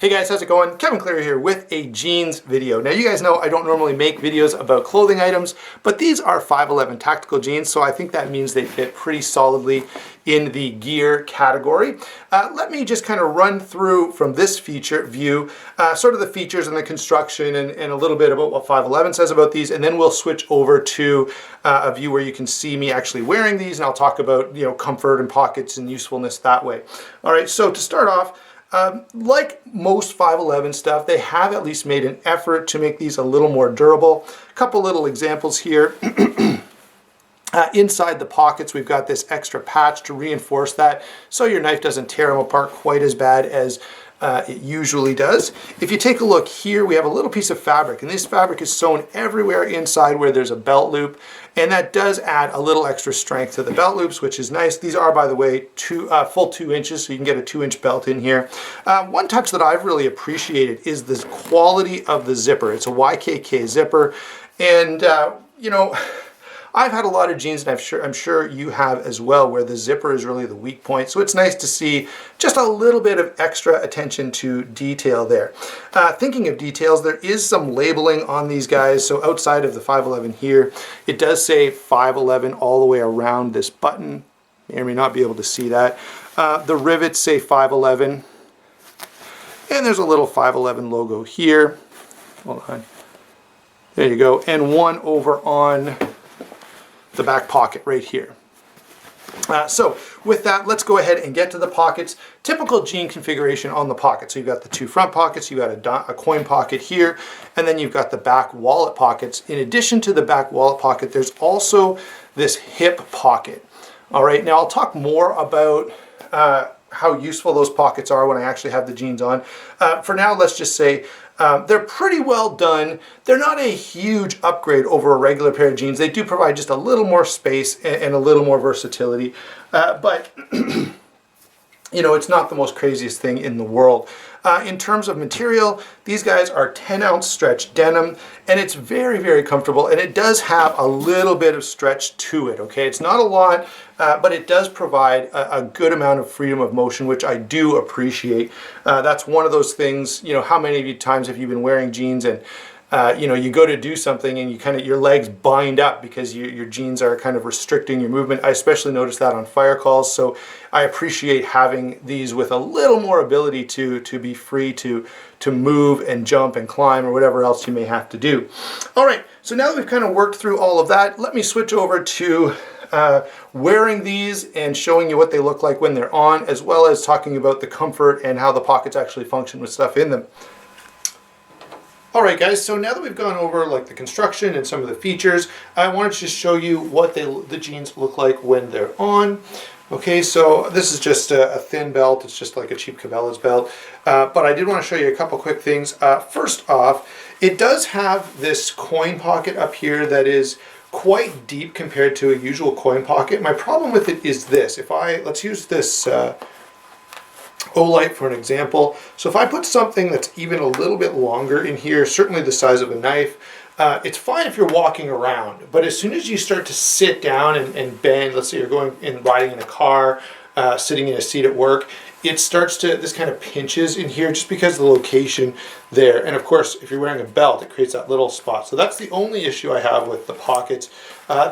Hey guys, how's it going? Kevin Cleary here with a jeans video. Now you guys know I don't normally make videos about clothing items, but these are 511 tactical jeans, so I think that means they fit pretty solidly in the gear category. Let me just kind of run through from this feature view, sort of the features and the construction and a little bit about what 511 says about these, and then we'll switch over to a view where you can see me actually wearing these, and I'll talk about, you know, comfort and pockets and usefulness that way. All right, so to start off, like most 511 stuff, they have at least made an effort to make these a little more durable. A couple little examples here. Inside the pockets, we've got this extra patch to reinforce that so your knife doesn't tear them apart quite as bad as it usually does. If you take a look here, we have a little piece of fabric, and this fabric is sewn everywhere inside where there's a belt loop, and that does add a little extra strength to the belt loops, which is nice. These are, by the way, full 2 inches, so you can get a 2-inch belt in here. One touch that I've really appreciated is the quality of the zipper. It's a Ykk Zipper, and you know, I've had a lot of jeans, and I'm sure you have as well, where the zipper is really the weak point. So it's nice to see just a little bit of extra attention to detail there. Thinking of details, there is some labeling on these guys. So outside of the 511 here, it does say 511 all the way around this button. You may or may not be able to see that. The rivets say 511. And there's a little 511 logo here. Hold on. There you go. And one over on the back pocket right here. So with that, let's go ahead and get to the pockets. Typical jean configuration on the pocket. So you've got the 2 front pockets, you've got a coin pocket here, and then you've got the back wallet pockets. In addition to the back wallet pocket, there's also this hip pocket. All right, now I'll talk more about how useful those pockets are when I actually have the jeans on. For now, let's just say they're pretty well done. They're not a huge upgrade over a regular pair of jeans. They do provide just a little more space and a little more versatility, but you know, it's not the most craziest thing in the world. In terms of material, these guys are 10-ounce stretch denim, and it's very, very comfortable, and it does have a little bit of stretch to it, okay? It's not a lot, but it does provide a good amount of freedom of motion, which I do appreciate. That's one of those things, you know, how many times have you been wearing jeans and you know, you go to do something and you your legs bind up because your jeans are kind of restricting your movement. I especially notice that on fire calls, so I appreciate having these with a little more ability to be free to move and jump and climb or whatever else you may have to do. All right, so now that we've kind of worked through all of that, let me switch over to wearing these and showing you what they look like when they're on, as well as talking about the comfort and how the pockets actually function with stuff in them. All right, guys, so now that we've gone over like the construction and some of the features, I wanted to just show you what the jeans look like when they're on. Okay, so this is just a thin belt. It's just like a cheap Cabela's belt. But I did want to show you a couple quick things. First off, it does have this coin pocket up here that is quite deep compared to a usual coin pocket. My problem with it is this. Let's use this Olight for an example. So if I put something that's even a little bit longer in here, certainly the size of a knife, it's fine if you're walking around, but as soon as you start to sit down and bend, let's say you're going and riding in a car, sitting in a seat at work, it starts to, this kind of pinches in here just because of the location there. And of course, if you're wearing a belt, it creates that little spot. So that's the only issue I have with the pockets.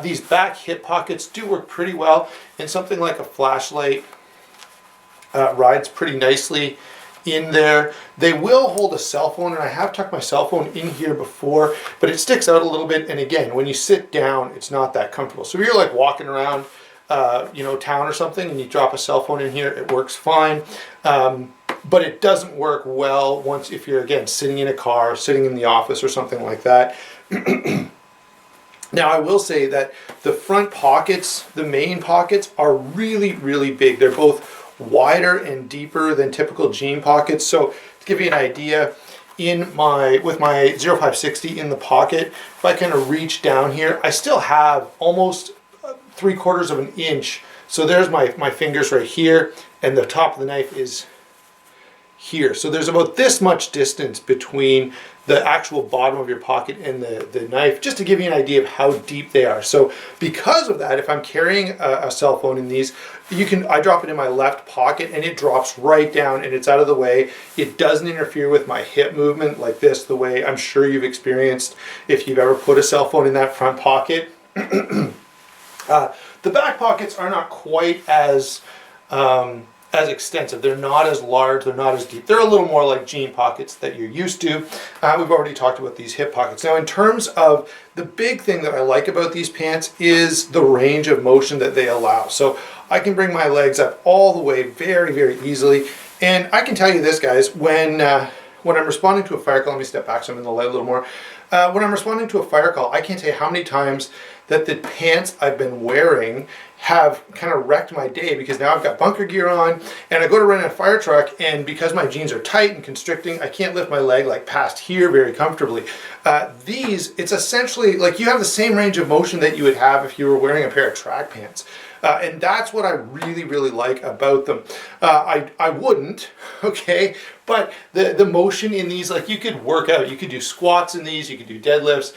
These back hip pockets do work pretty well, and something like a flashlight rides pretty nicely in there. They will hold a cell phone, and I have tucked my cell phone in here before, but it sticks out a little bit, and again, when you sit down, it's not that comfortable. So if you're like walking around you know, town or something, and you drop a cell phone in here, it works fine. But it doesn't work well if you're, again, sitting in a car, sitting in the office or something like that. Now, I will say that the front pockets, the main pockets, are really, really big. They're both wider and deeper than typical jean pockets. So to give you an idea, with my 0560 in the pocket, if I kind of reach down here, I still have almost 3/4 of an inch. So there's my fingers right here, and the top of the knife is here. So there's about this much distance between the actual bottom of your pocket and the knife, just to give you an idea of how deep they are. So because of that, if I'm carrying a cell phone in these, I drop it in my left pocket and it drops right down and it's out of the way. It doesn't interfere with my hip movement like this, the way I'm sure you've experienced if you've ever put a cell phone in that front pocket. The back pockets are not quite as extensive. They're not as large, they're not as deep. They're a little more like jean pockets that you're used to. We've already talked about these hip pockets. Now in terms of the big thing that I like about these pants is the range of motion that they allow. So I can bring my legs up all the way very, very easily. And I can tell you this, guys, when I'm responding to a fire call, let me step back so I'm in the light a little more. When I'm responding to a fire call, I can't tell you how many times that the pants I've been wearing have kind of wrecked my day, because now I've got bunker gear on and I go to run in a fire truck, and because my jeans are tight and constricting, I can't lift my leg like past here very comfortably. It's essentially like you have the same range of motion that you would have if you were wearing a pair of track pants. And that's what I really, really like about them. I wouldn't, okay, but the motion in these, like you could work out, you could do squats in these, you could do deadlifts.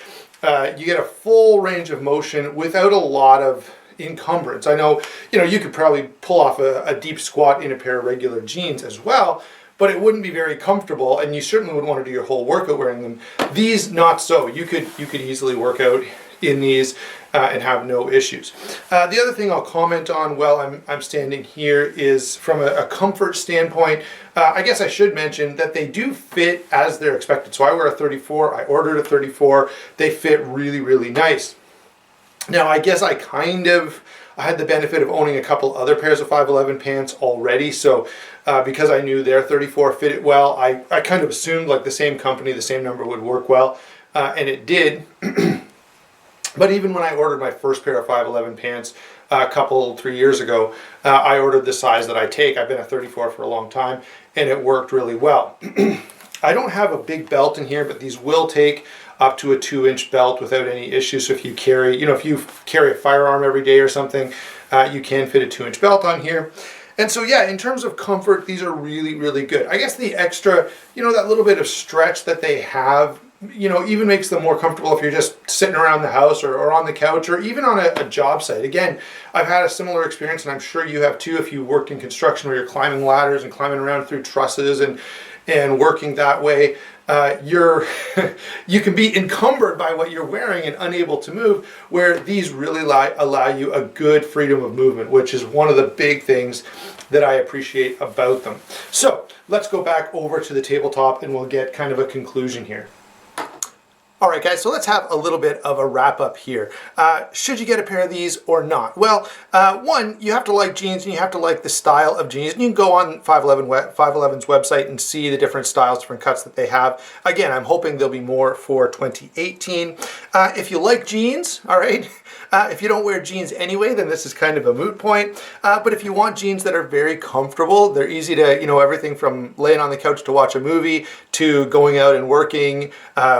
You get a full range of motion without a lot of encumbrance. I know, you could probably pull off a deep squat in a pair of regular jeans as well, but it wouldn't be very comfortable, and you certainly would want to do your whole workout wearing them. These, not so. You could easily work out in these and have no issues. The other thing I'll comment on while I'm standing here is from a comfort standpoint. I guess I should mention that they do fit as they're expected. So I wear a 34, I ordered a 34, they fit really, really nice. Now I guess I had the benefit of owning a couple other pairs of 511 pants already, so because I knew their 34 fitted well, I kind of assumed like the same company, the same number would work well, and it did. But even when I ordered my first pair of 511 pants a couple, 3 years ago, I ordered the size that I take. I've been a 34 for a long time, and it worked really well. I don't have a big belt in here, but these will take up to a 2-inch belt without any issues. So if you carry, a firearm every day or something, you can fit a 2-inch belt on here. And so, yeah, in terms of comfort, these are really, really good. I guess the extra, that little bit of stretch that they have, even makes them more comfortable if you're just sitting around the house or on the couch or even on a job site. Again, I've had a similar experience, and I'm sure you have too, if you worked in construction where you're climbing ladders and climbing around through trusses and working that way. You can be encumbered by what you're wearing and unable to move, where these really allow you a good freedom of movement, which is one of the big things that I appreciate about them. So let's go back over to the tabletop and we'll get kind of a conclusion here. All right, guys, so let's have a little bit of a wrap up here. Should you get a pair of these or not? Well, one, you have to like jeans and you have to like the style of jeans. And you can go on 511's website and see the different styles, different cuts that they have. Again, I'm hoping there'll be more for 2018. If you like jeans, all right, if you don't wear jeans anyway, then this is kind of a moot point. But if you want jeans that are very comfortable, they're easy to, everything from laying on the couch to watch a movie to going out and working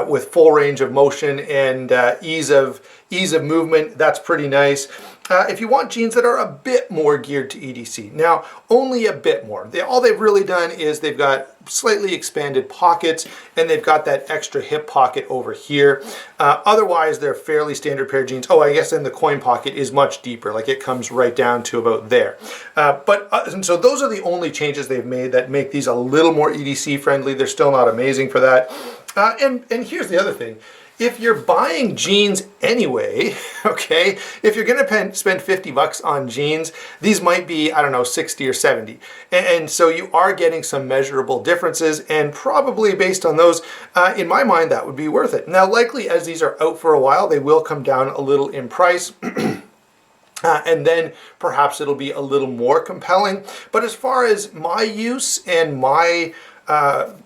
with full range of motion and ease of movement, that's pretty nice. If you want jeans that are a bit more geared to EDC, now only a bit more. All they've really done is they've got slightly expanded pockets and they've got that extra hip pocket over here. Otherwise, they're fairly standard pair of jeans. Oh, I guess then the coin pocket is much deeper, like it comes right down to about there. And so those are the only changes they've made that make these a little more EDC friendly. They're still not amazing for that. And here's the other thing. If you're buying jeans anyway, okay, if you're gonna spend 50 bucks on jeans, these might be, I don't know, 60 or 70. And so you are getting some measurable differences, and probably based on those, in my mind, that would be worth it. Now, likely as these are out for a while, they will come down a little in price. And then perhaps it'll be a little more compelling. But as far as my use and my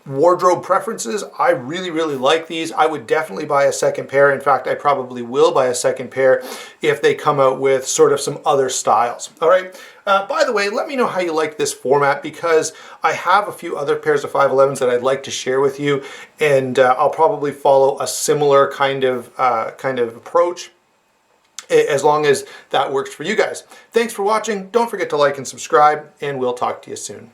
wardrobe preferences, I really, really like these. I would definitely buy a second pair. In fact, I probably will buy a second pair if they come out with sort of some other styles. All right. By the way, let me know how you like this format, because I have a few other pairs of 511s that I'd like to share with you, and I'll probably follow a similar kind of approach, as long as that works for you guys. Thanks for watching. Don't forget to like and subscribe, and we'll talk to you soon.